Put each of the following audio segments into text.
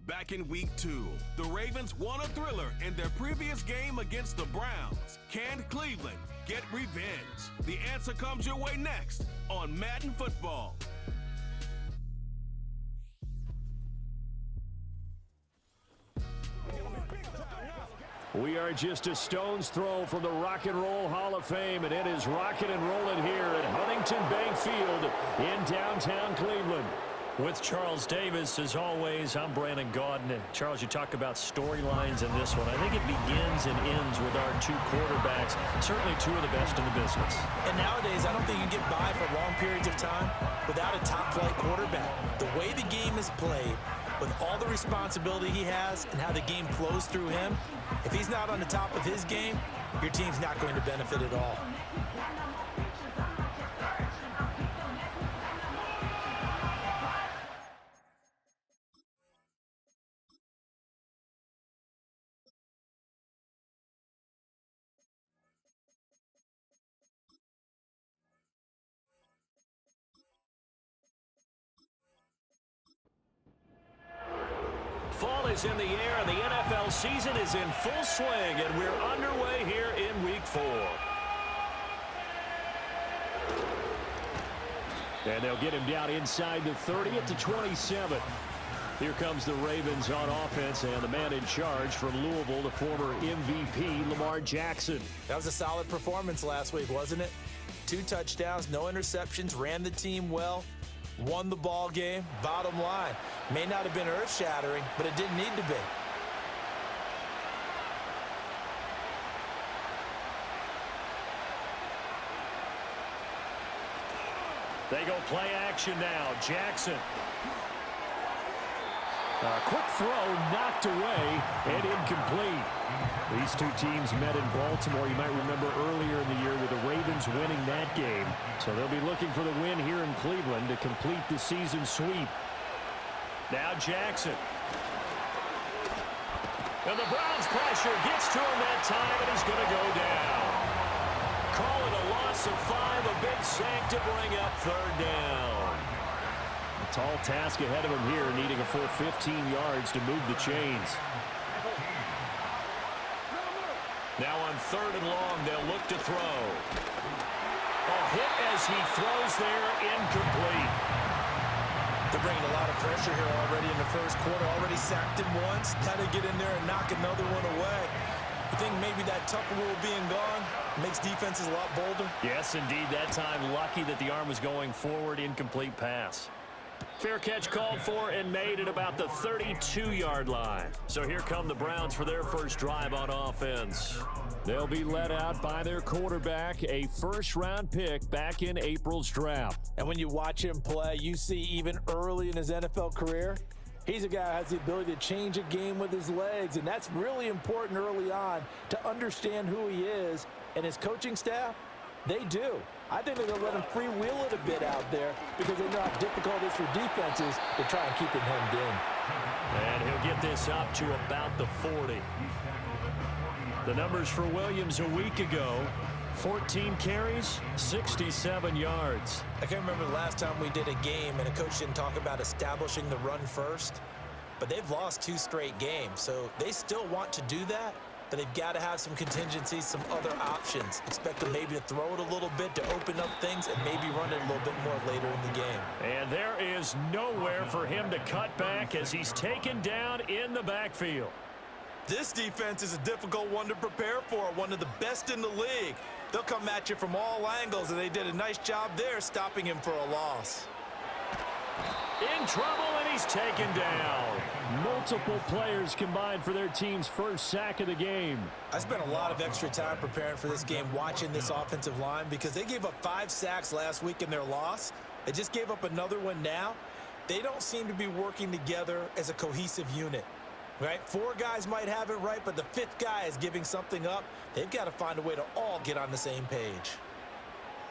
Back in week 2, the Ravens won a thriller in their previous game against the Browns. Can Cleveland get revenge? The answer comes your way next on Madden Football. We are just a stone's throw from the Rock and Roll Hall of Fame, and it is rocking and rolling here at Huntington Bank Field in downtown Cleveland. With Charles Davis, as always, I'm Brandon Gaudin. Charles, you talk about storylines in this one. I think it begins and ends with our two quarterbacks, certainly two of the best in the business. And nowadays, I don't think you can get by for long periods of time without a top-flight quarterback. The way the game is played, with all the responsibility he has and how the game flows through him, if he's not on the top of his game, your team's not going to benefit at all. Fall is in the air, and the NFL season is in full swing, and we're underway here in Week 4. And they'll get him down inside the 30 at the 27. Here comes the Ravens on offense, and the man in charge from Louisville, the former MVP, Lamar Jackson. That was a solid performance last week, wasn't it? 2 touchdowns, no interceptions, ran the team well. Won the ball game. Bottom line, may not have been earth-shattering, but it didn't need to be. They go play action now. Jackson. A quick throw knocked away and incomplete. These two teams met in Baltimore. You might remember earlier in the year with the Ravens winning that game. So they'll be looking for the win here in Cleveland to complete the season sweep. Now Jackson. And the Browns pressure gets to him that time, and he's going to go down. Call it a loss of 5, a big sack to bring up 3rd down. A tall task ahead of him here, needing a full 15 yards to move the chains. Now on 3rd and long, they'll look to throw. A hit as he throws there, incomplete. They're bringing a lot of pressure here already in the first quarter. Already sacked him once. Got to get in there and knock another one away. I think maybe that Tucker rule being gone makes defenses a lot bolder. Yes, indeed. That time, lucky that the arm was going forward, incomplete pass. Fair catch called for and made at about the 32-yard line. So here come the Browns for their first drive on offense. They'll be led out by their quarterback, a first-round pick back in April's draft. And when you watch him play, you see even early in his NFL career, he's a guy who has the ability to change a game with his legs, and that's really important early on to understand who he is. And his coaching staff, they do. I think they're going to let him freewheel it a bit out there because they know how difficult it is for defenses to try and keep him hemmed in. And he'll get this up to about the 40. The numbers for Williams a week ago, 14 carries, 67 yards. I can't remember the last time we did a game and a coach didn't talk about establishing the run first, but they've lost 2 straight games, so they still want to do that. But they've got to have some contingencies, some other options. Expect them maybe to throw it a little bit to open up things and maybe run it a little bit more later in the game. And there is nowhere for him to cut back as he's taken down in the backfield. This defense is a difficult one to prepare for, one of the best in the league. They'll come at you from all angles, and they did a nice job there stopping him for a loss. In trouble, and he's taken down. Multiple players combined for their team's first sack of the game. I spent a lot of extra time preparing for this game, watching this offensive line, because they gave up 5 sacks last week in their loss. They just gave up another one now. They don't seem to be working together as a cohesive unit. Right? 4 guys might have it right, but the 5th guy is giving something up. They've got to find a way to all get on the same page.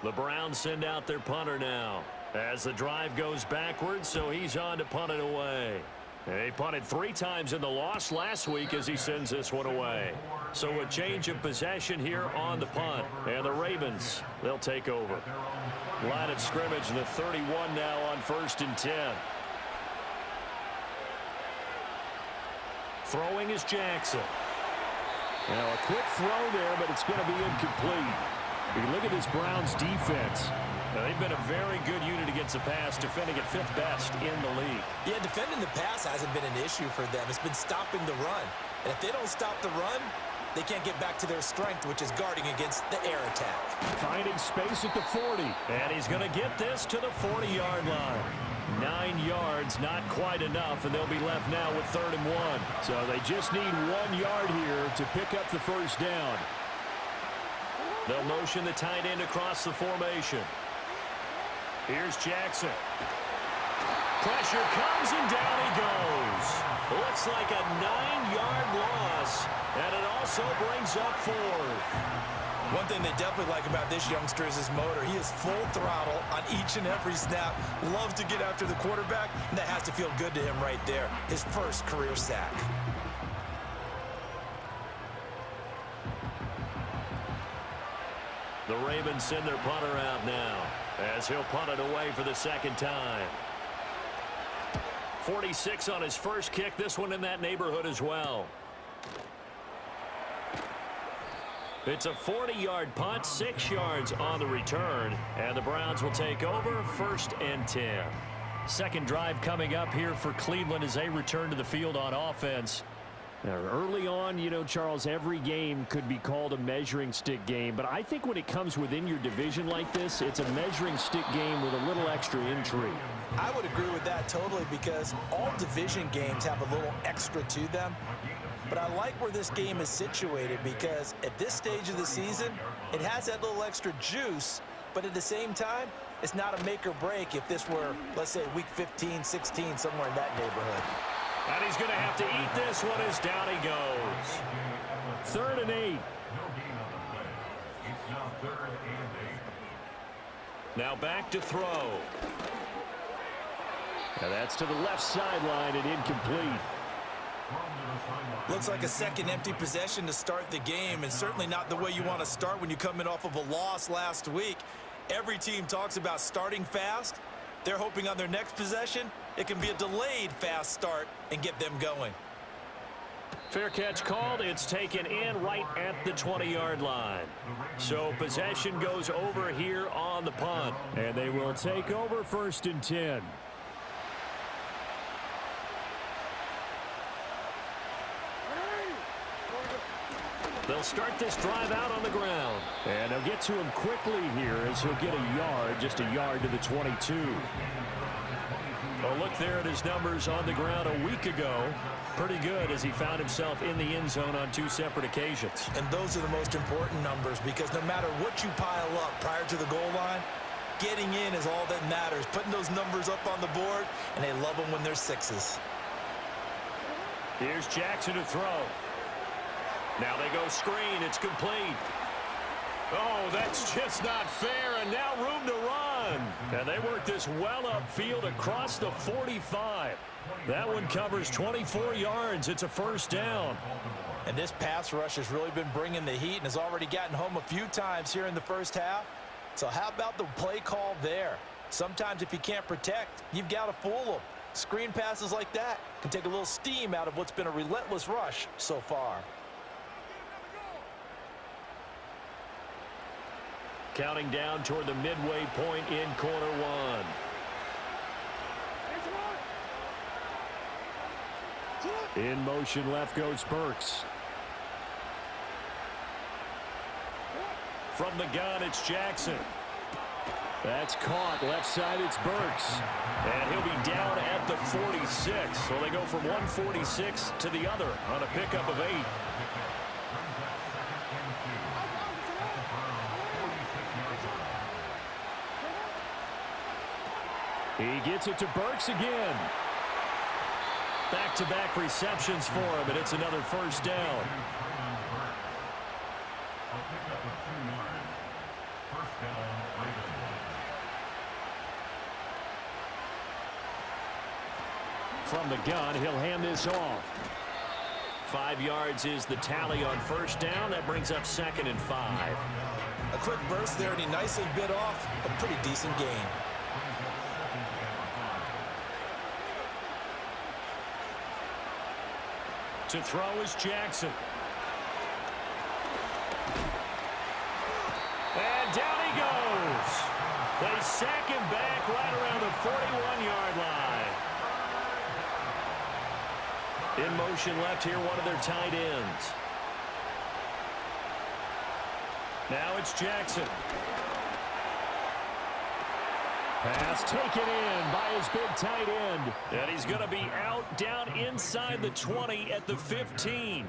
The Browns send out their punter now as the drive goes backwards, so he's on to punt it away. He punted 3 times in the loss last week as he sends this one away. So a change of possession here on the punt. And the Ravens, they'll take over. Line of scrimmage, the 31 now on 1st and 10. Throwing is Jackson. Now a quick throw there, but it's going to be incomplete. You look at this Browns defense. Now, they've been a very good unit against the pass, defending at 5th best in the league. Yeah, defending the pass hasn't been an issue for them. It's been stopping the run. And if they don't stop the run, they can't get back to their strength, which is guarding against the air attack. Finding space at the 40. And he's going to get this to the 40-yard line. 9 yards, not quite enough, and they'll be left now with 3rd and 1. So they just need 1 yard here to pick up the first down. They'll motion the tight end across the formation. Here's Jackson. Pressure comes, and down he goes. Looks like a 9-yard loss, and it also brings up 4th. One thing they definitely like about this youngster is his motor. He is full throttle on each and every snap. Loves to get after the quarterback, and that has to feel good to him right there. His first career sack. The Ravens send their punter out now, as he'll punt it away for the 2nd time. 46 on his first kick, this one in that neighborhood as well. It's a 40-yard punt, 6 yards on the return, and the Browns will take over 1st and 10. Second drive coming up here for Cleveland as they return to the field on offense. Now, early on, you know, Charles, every game could be called a measuring stick game, but I think when it comes within your division like this, it's a measuring stick game with a little extra intrigue. I would agree with that totally, because all division games have a little extra to them. But I like where this game is situated, because at this stage of the season, it has that little extra juice, but at the same time, it's not a make or break if this were, let's say, week 15, 16, somewhere in that neighborhood. And he's going to have to eat this one as down he goes. 3rd and 8. Now back to throw. Now that's to the left sideline and incomplete. Looks like a second empty possession to start the game, and certainly not the way you want to start when you come in off of a loss last week. Every team talks about starting fast. They're hoping on their next possession, it can be a delayed fast start and get them going. Fair catch called. It's taken in right at the 20-yard line. So possession goes over here on the punt. And they will take over 1st and 10. They'll start this drive out on the ground. And they'll get to him quickly here as he'll get a yard, just a yard to the 22. Oh, look there at his numbers on the ground a week ago. Pretty good as he found himself in the end zone on 2 separate occasions. And those are the most important numbers, because no matter what you pile up prior to the goal line, getting in is all that matters. Putting those numbers up on the board, and they love them when they're 6s. Here's Jackson to throw. Now they go screen. It's complete. Oh, that's just not fair, and now room to run. And they work this well upfield across the 45. That one covers 24 yards. It's a 1st down. And this pass rush has really been bringing the heat and has already gotten home a few times here in the first half. So how about the play call there? Sometimes if you can't protect, you've got to fool them. Screen passes like that can take a little steam out of what's been a relentless rush so far. Counting down toward the midway point in quarter 1. In motion left goes Burks. From the gun, it's Jackson. That's caught. Left side, it's Burks. And he'll be down at the 46. So they go from 146 to the other on a pickup of 8. He gets it to Burks again. Back-to-back receptions for him, and it's another 1st down. From the gun, he'll hand this off. 5 yards is the tally on 1st down. That brings up 2nd and 5. A quick burst there, and he nicely bit off a pretty decent gain. To throw is Jackson. And down he goes. They sack him back right around the 41-yard line. In motion left here, one of their tight ends. Now it's Jackson. Pass taken in by his big tight end. And he's going to be out down inside the 20 at the 15.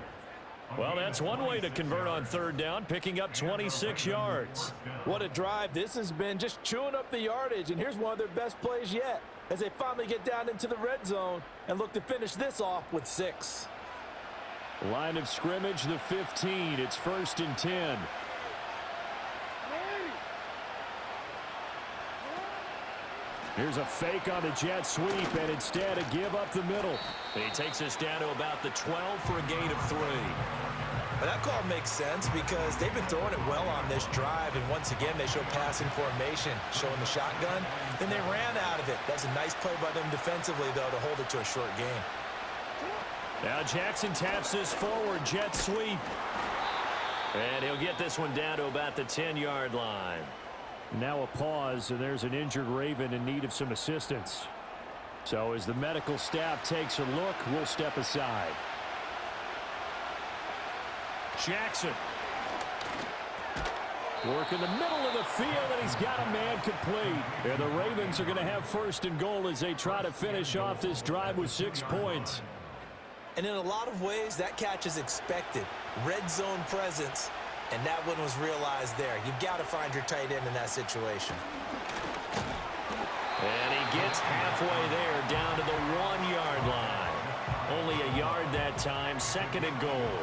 Well, that's one way to convert on third down, picking up 26 yards. What a drive. This has been just chewing up the yardage, and here's one of their best plays yet as they finally get down into the red zone and look to finish this off with 6. Line of scrimmage, the 15. It's 1st and 10. Here's a fake on the jet sweep, and instead a give up the middle. He takes us down to about the 12 for a gain of 3. But that call makes sense because they've been throwing it well on this drive, and once again they show passing formation, showing the shotgun. Then they ran out of it. That was a nice play by them defensively, though, to hold it to a short gain. Now Jackson taps this forward, jet sweep. And he'll get this one down to about the 10-yard line. Now a pause, and there's an injured Raven in need of some assistance. So as the medical staff takes a look, we'll step aside. Jackson. Work in the middle of the field, and he's got a man complete. And the Ravens are going to have 1st and goal as they try to finish off this drive with 6 points. And in a lot of ways, that catch is expected. Red zone presence. And that one was realized there. You've got to find your tight end in that situation. And he gets halfway there, down to the 1-yard line. Only a yard that time, 2nd and goal.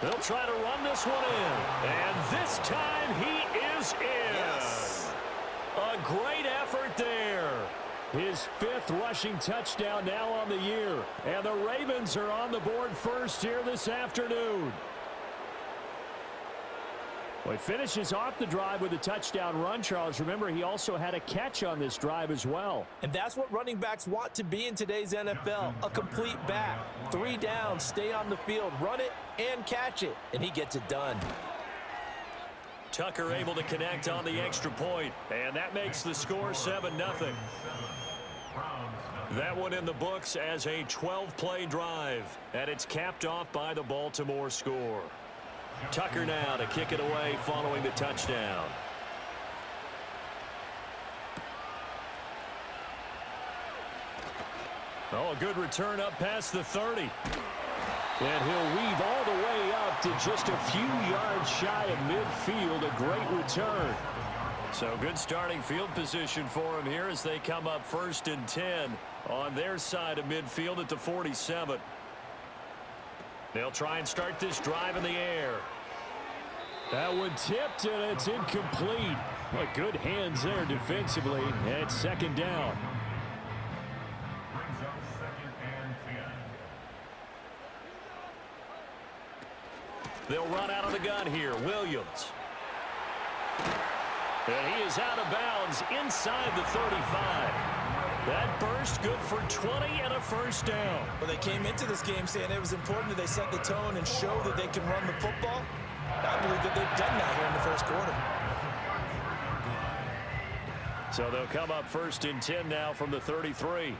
They'll try to run this one in. And this time he is in. Yes. A great effort there. His 5th rushing touchdown now on the year. And the Ravens are on the board first here this afternoon. Well, he finishes off the drive with a touchdown run, Charles. Remember, he also had a catch on this drive as well. And that's what running backs want to be in today's NFL, a complete back. 3 downs, stay on the field, run it, and catch it. And he gets it done. Tucker able to connect on the extra point, and that makes the score 7-0. That one in the books as a 12-play drive, and it's capped off by the Baltimore score. Tucker now to kick it away following the touchdown. Oh, a good return up past the 30. And he'll weave all the way up to just a few yards shy of midfield. A great return. So good starting field position for him here as they come up 1st and 10 on their side of midfield at the 47. They'll try and start this drive in the air. That one tipped, and it's incomplete. Well, good hands there defensively. And it's 2nd down. They'll run out of the gun here. Williams. And he is out of bounds inside the 35. That burst good for 20 and a 1st down. Well, they came into this game saying it was important that they set the tone and show that they can run the football. I believe that they've done that here in the 1st quarter. So they'll come up 1st and 10 now from the 33.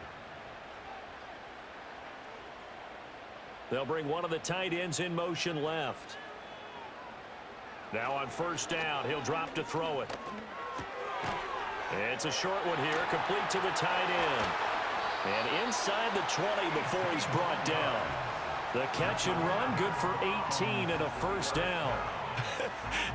They'll bring one of the tight ends in motion left. Now on 1st down, he'll drop to throw it. It's a short one here, complete to the tight end. And inside the 20 before he's brought down. The catch and run, good for 18 and a 1st down.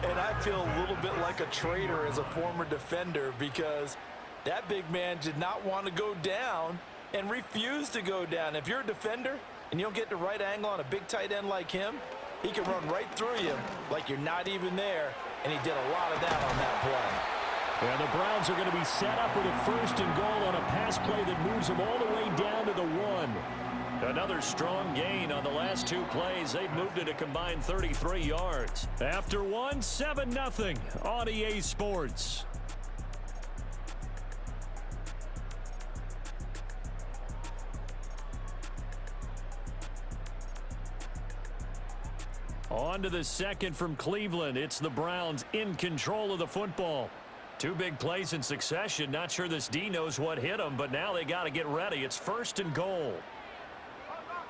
And I feel a little bit like a traitor as a former defender because that big man did not want to go down and refused to go down. If you're a defender and you don't get the right angle on a big tight end like him, he can run right through you like you're not even there, and he did a lot of that on that play. And the Browns are going to be set up with a 1st and goal on a pass play that moves them all the way down to the 1. Another strong gain on the last 2 plays. They've moved it a combined 33 yards. After one, 7-0 on EA Sports. On to the second from Cleveland. It's the Browns in control of the football. Two big plays in succession. Not sure this D knows what hit him, but now they got to get ready. It's 1st and goal.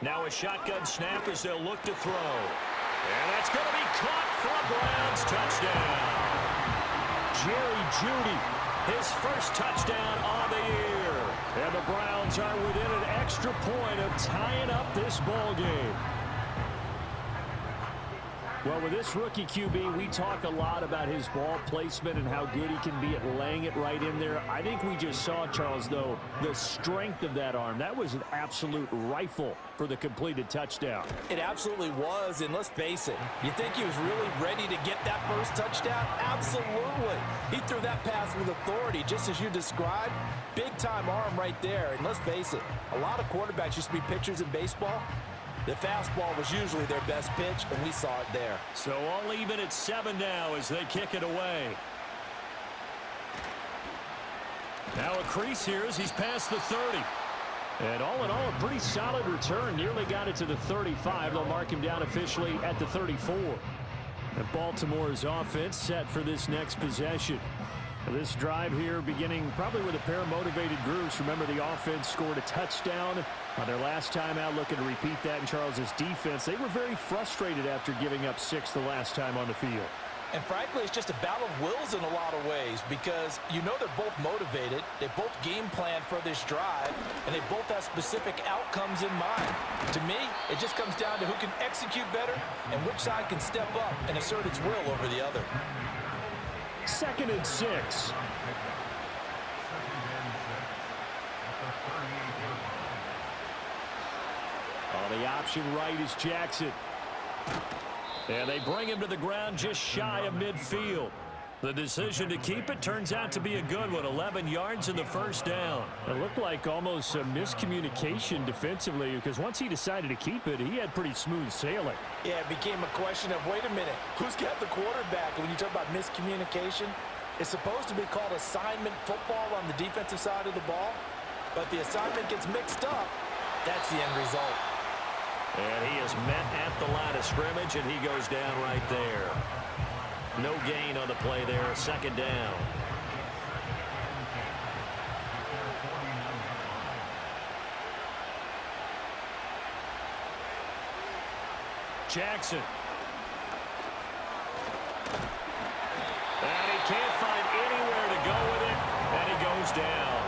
Now a shotgun snap as they'll look to throw. And that's going to be caught for a Browns touchdown. Jerry Jeudy, his first touchdown on the year. And the Browns are within an extra point of tying up this ball game. Well, with this rookie QB, we talk a lot about his ball placement and how good he can be at laying it right in there. I think we just saw, Charles, though, the strength of that arm. That was an absolute rifle for the completed touchdown. It absolutely was, and let's face it, you think he was really ready to get that first touchdown? Absolutely. He threw that pass with authority, just as you described. Big-time arm right there, and let's face it, a lot of quarterbacks used to be pitchers in baseball. The fastball was usually their best pitch, and we saw it there. So all even at 7 now as they kick it away. Now a crease here as he's past the 30. And all in all, a pretty solid return. Nearly got it to the 35. They'll mark him down officially at the 34. And Baltimore's offense set for this next possession. This drive here beginning probably with a pair of motivated groups. Remember, the offense scored a touchdown on their last time out, looking to repeat that in Charles's defense. They were very frustrated after giving up 6 the last time on the field. And frankly, it's just a battle of wills in a lot of ways because you know they're both motivated, they both game plan for this drive, and they both have specific outcomes in mind. To me, it just comes down to who can execute better and which side can step up and assert its will over the other. 2nd and 6. On the option right is Jackson. And they bring him to the ground just shy of midfield. The decision to keep it turns out to be a good one. 11 yards in the first down. It looked like almost a miscommunication defensively because once he decided to keep it, he had pretty smooth sailing. Yeah, it became a question of, wait a minute, who's got the quarterback? And when you talk about miscommunication, it's supposed to be called assignment football on the defensive side of the ball. But the assignment gets mixed up. That's the end result. And he is met at the line of scrimmage, and he goes down right there. No gain on the play there, 2nd down. Jackson. And he can't find anywhere to go with it, and he goes down.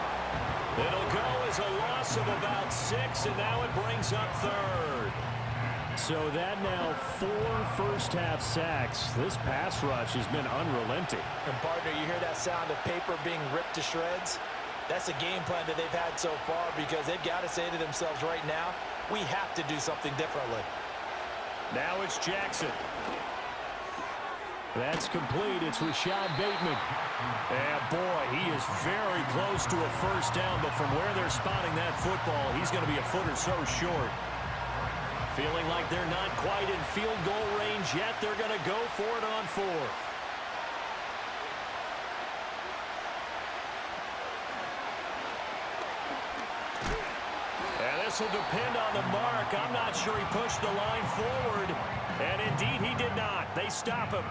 It'll go as a loss of about 6, and now it brings up 3rd. So that now 4 first-half sacks. This pass rush has been unrelenting. And, partner, you hear that sound of paper being ripped to shreds? That's a game plan that they've had so far because they've got to say to themselves right now, we have to do something differently. Now it's Jackson. That's complete. It's Rashad Bateman. And, boy, he is very close to a first down, but from where they're spotting that football, he's going to be a foot or so short. Feeling like they're not quite in field goal range yet. They're going to go for it on 4th. And this will depend on the mark. I'm not sure he pushed the line forward. And indeed, he did not. They stop him.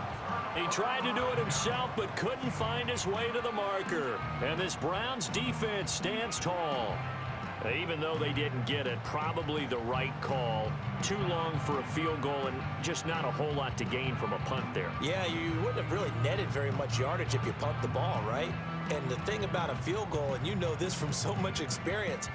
He tried to do it himself, but couldn't find his way to the marker. And this Browns defense stands tall. Even though they didn't get it, probably the right call. Too long for a field goal and just not a whole lot to gain from a punt there. Yeah, you wouldn't have really netted very much yardage if you punt the ball, right? And the thing about a field goal, and you know this from so much experience,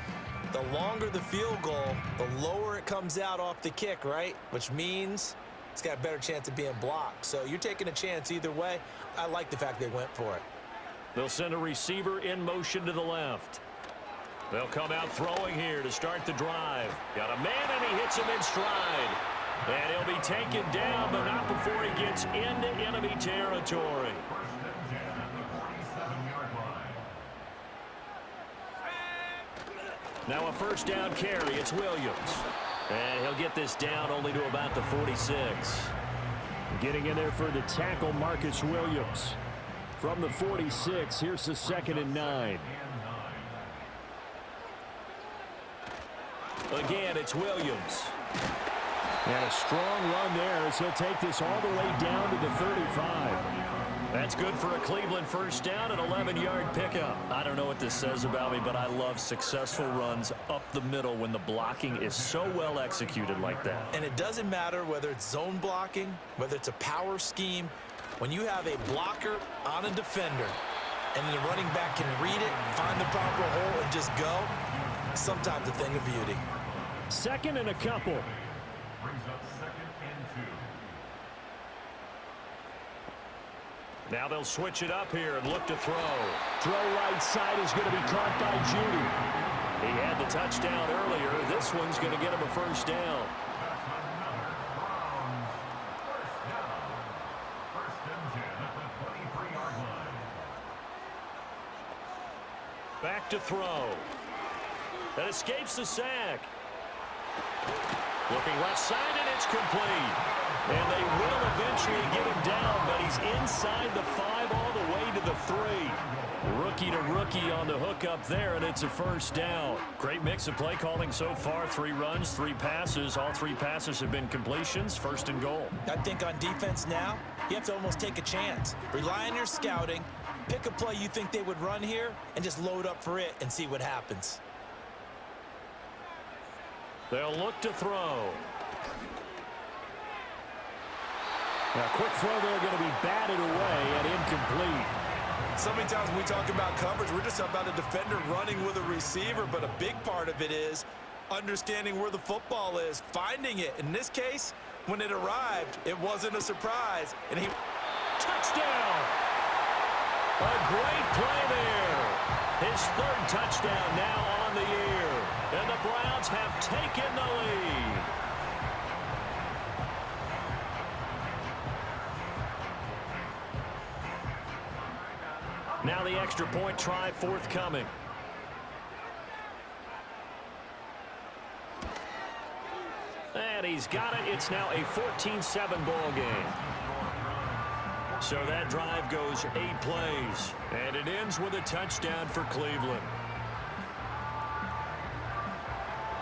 the longer the field goal, the lower it comes out off the kick, right? Which means it's got a better chance of being blocked. So you're taking a chance either way. I like the fact they went for it. They'll send a receiver in motion to the left. They'll come out throwing here to start the drive. Got a man, and he hits him in stride. And he'll be taken down, but not before he gets into enemy territory. Now a first down carry. It's Williams. And he'll get this down only to about the 46. Getting in there for the tackle, Marcus Williams. From the 46, here's the 2nd and 9. Again, it's Williams. And a strong run there as he'll take this all the way down to the 35. That's good for a Cleveland first down, an 11-yard pickup. I don't know what this says about me, but I love successful runs up the middle when the blocking is so well executed like that. And it doesn't matter whether it's zone blocking, whether it's a power scheme. When you have a blocker on a defender and the running back can read it, find the proper hole, and just go, sometimes a thing of beauty. Second and a couple. Brings up 2nd and 2. Now they'll switch it up here and look to throw. Throw right side is going to be caught by Judy. He had the touchdown earlier. This one's going to get him a first down. Back to throw. That escapes the sack. Looking left side, and it's complete. And they will eventually get him down, but he's inside the 5 all the way to the 3. Rookie to rookie on the hook up there, and it's a first down. Great mix of play calling so far. 3 runs, 3 passes. All 3 passes have been completions. First and goal. I think on defense now, you have to almost take a chance. Rely on your scouting. Pick a play you think they would run here and just load up for it and see what happens. They'll look to throw. A quick throw there going to be batted away and incomplete. So many times when we talk about coverage, we're just about a defender running with a receiver, but a big part of it is understanding where the football is, finding it. In this case, when it arrived, it wasn't a surprise. And he... Touchdown! A great play there. His 3rd touchdown now on the year. And the Browns have taken the lead. Now the extra point try forthcoming. And he's got it. It's now a 14-7 ball game. So that drive goes 8 plays. And it ends with a touchdown for Cleveland.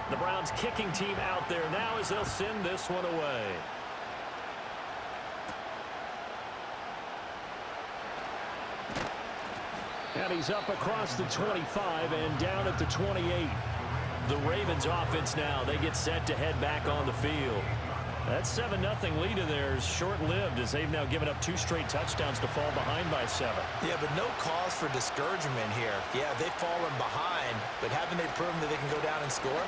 The Browns kicking team out there now as they'll send this one away. And he's up across the 25 and down at the 28. The Ravens offense now, they get set to head back on the field. That 7-0 lead of theirs short-lived as they've now given up 2 straight touchdowns to fall behind by 7. Yeah, but no cause for discouragement here. Yeah, they've fallen behind, but haven't they proven that they can go down and score?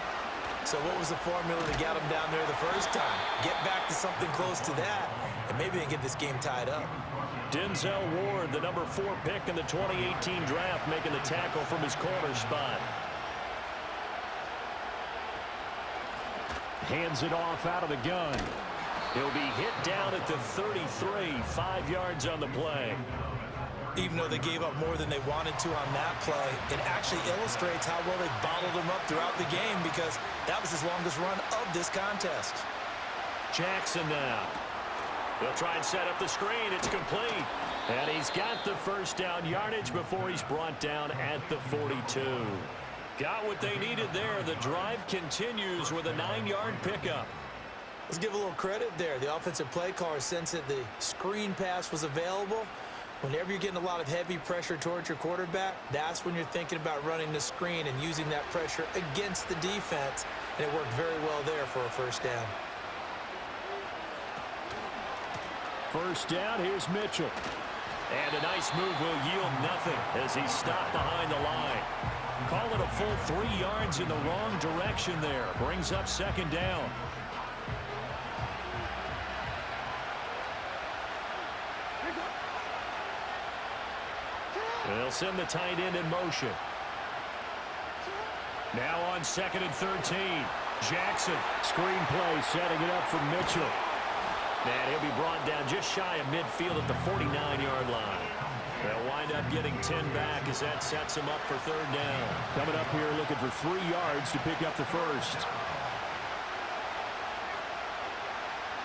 So what was the formula to get them down there the first time? Get back to something close to that, and maybe they get this game tied up. Denzel Ward, the number 4 pick in the 2018 draft, making the tackle from his corner spot. Hands it off out of the gun. He'll be hit down at the 33, 5 yards on the play. Even though they gave up more than they wanted to on that play, it actually illustrates how well they bottled them up throughout the game because that was his longest run of this contest. Jackson now. They'll try and set up the screen. It's complete. And he's got the first down yardage before he's brought down at the 42. Got what they needed there. The drive continues with a 9-yard pickup. Let's give a little credit there. The offensive play caller sensed that the screen pass was available. Whenever you're getting a lot of heavy pressure towards your quarterback, that's when you're thinking about running the screen and using that pressure against the defense. And it worked very well there for a first down. First down, here's Mitchell. And a nice move will yield nothing as he's stopped behind the line. Call it a full 3 yards in the wrong direction there. Brings up second down. They'll send the tight end in motion. Now on 2nd and 13. Jackson. Screen play, setting it up for Mitchell. And he'll be brought down just shy of midfield at the 49-yard line. They'll wind up getting 10 back as that sets them up for third down. Coming up here looking for 3 yards to pick up the first.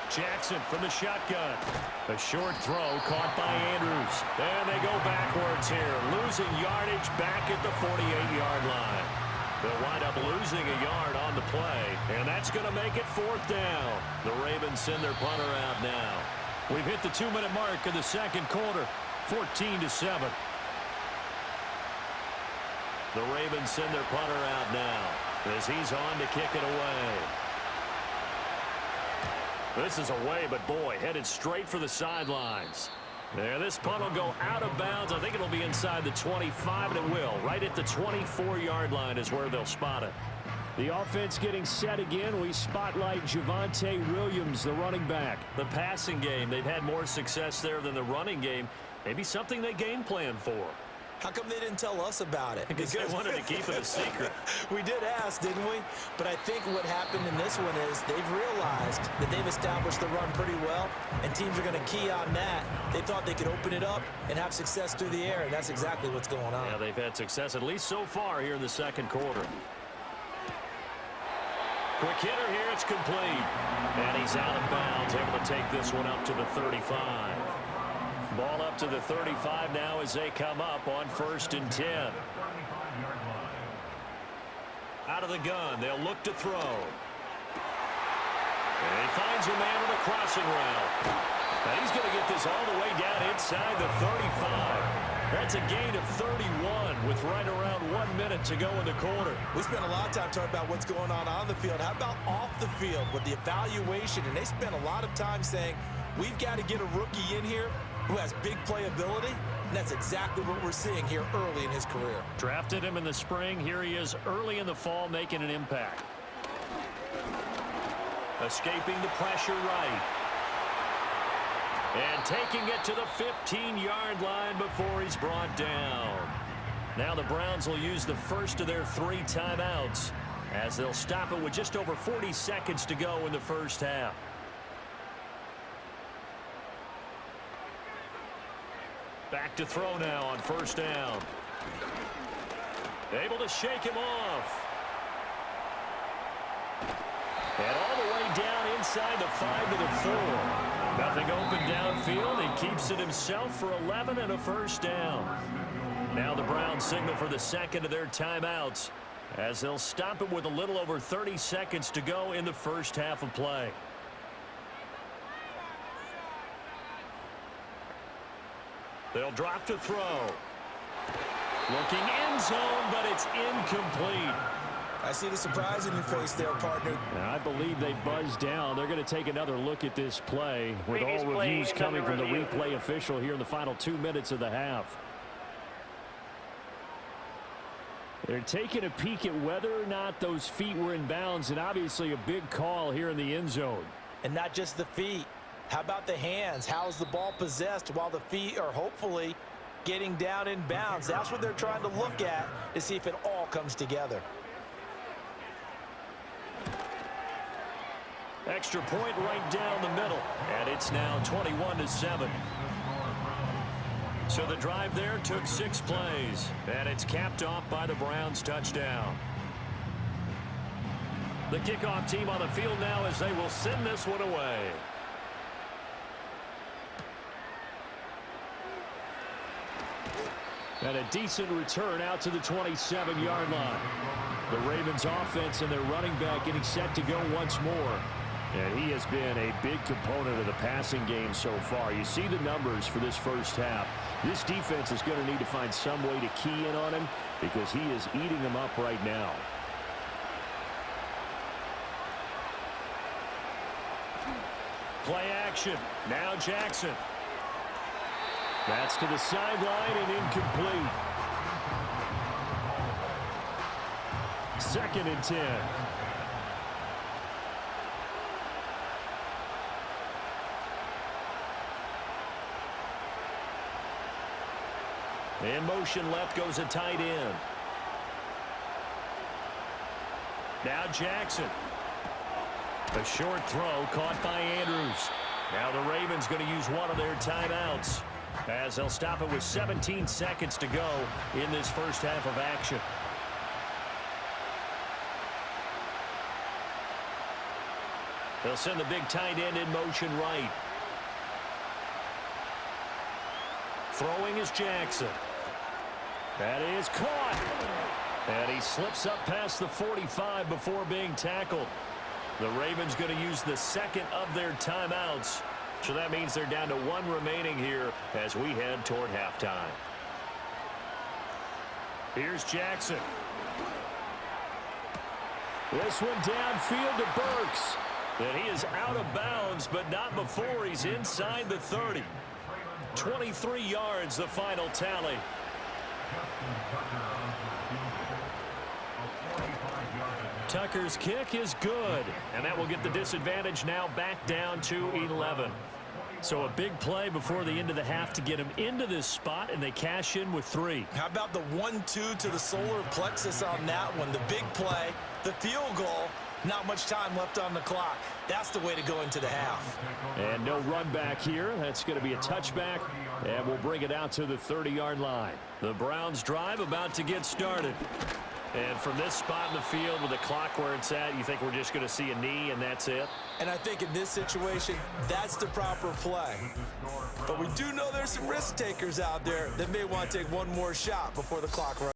Jackson from the shotgun. A short throw caught by Andrews. And they go backwards here, losing yardage back at the 48-yard line. They'll wind up losing a yard on the play, and that's going to make it 4th down. The Ravens send their punter out now. We've hit the 2-minute mark in the second quarter, 14-7. The Ravens send their punter out now as he's on to kick it away. This is away, but boy, headed straight for the sidelines. There, this punt will go out of bounds. I think it'll be inside the 25, and it will. Right at the 24-yard line is where they'll spot it. The offense getting set again. We spotlight Javonte Williams, the running back. The passing game, they've had more success there than the running game. Maybe something they game plan for. How come they didn't tell us about it? Because they wanted to keep it a secret. We did ask, didn't we? But I think what happened in this one is they've realized that they've established the run pretty well, and teams are going to key on that. They thought they could open it up and have success through the air, and that's exactly what's going on. Yeah, they've had success, at least so far, here in the second quarter. Quick hitter here, it's complete. And he's out of bounds, able to take this one up to the 35. Ball up to the 35 now as they come up on 1st and 10. Out of the gun, they'll look to throw. And he finds a man with a crossing route. And he's going to get this all the way down inside the 35. That's a gain of 31 with right around 1 minute to go in the quarter. We spent a lot of time talking about what's going on the field. How about off the field with the evaluation? And they spent a lot of time saying, we've got to get a rookie in here who has big playability, and that's exactly what we're seeing here early in his career. Drafted him in the spring. Here he is early in the fall making an impact. Escaping the pressure right. And taking it to the 15-yard line before he's brought down. Now the Browns will use the first of their 3 timeouts as they'll stop it with just over 40 seconds to go in the first half. Back to throw now on 1st down. Able to shake him off. And all the way down inside the 5 to the 4. Nothing open downfield. He keeps it himself for 11 and a 1st down. Now the Browns signal for the second of their timeouts as they'll stop it with a little over 30 seconds to go in the first half of play. They'll drop to throw. Looking end zone, but it's incomplete. I see the surprise in your face there, partner. Now, I believe they buzzed down. They're going to take another look at this play with all reviews coming from the replay official here in the final 2 minutes of the half. They're taking a peek at whether or not those feet were in bounds, and obviously a big call here in the end zone. And not just the feet. How about the hands? How's the ball possessed while the feet are hopefully getting down in bounds? That's what they're trying to look at to see if it all comes together. Extra point right down the middle, and it's now 21-7. So the drive there took 6 plays, and it's capped off by the Browns touchdown. The kickoff team on the field now as they will send this one away. And a decent return out to the 27-yard line. The Ravens offense and their running back getting set to go once more. And he has been a big component of the passing game so far. You see the numbers for this first half. This defense is going to need to find some way to key in on him because he is eating them up right now. Play action. Now Jackson. That's to the sideline and incomplete. 2nd and 10. In motion left goes a tight end. Now Jackson. A short throw caught by Andrews. Now the Ravens going to use one of their timeouts as they'll stop it with 17 seconds to go in this first half of action. They'll send the big tight end in motion right. Throwing is Jackson. That is caught. And he slips up past the 45 before being tackled. The Ravens going to use the second of their timeouts. So that means they're down to one remaining here as we head toward halftime. Here's Jackson. This one downfield to Burks. And he is out of bounds, but not before he's inside the 30. 23 yards, the final tally. Tucker's kick is good, and that will get the disadvantage now back down to 11. So a big play before the end of the half to get him into this spot, and they cash in with 3. How about the 1-2 to the solar plexus on that one? The big play, the field goal, not much time left on the clock. That's the way to go into the half. And no run back here. That's going to be a touchback, and we'll bring it out to the 30-yard line. The Browns drive about to get started. And from this spot in the field with the clock where it's at, you think we're just going to see a knee and that's it? And I think in this situation, that's the proper play. But we do know there's some risk takers out there that may want to take one more shot before the clock runs.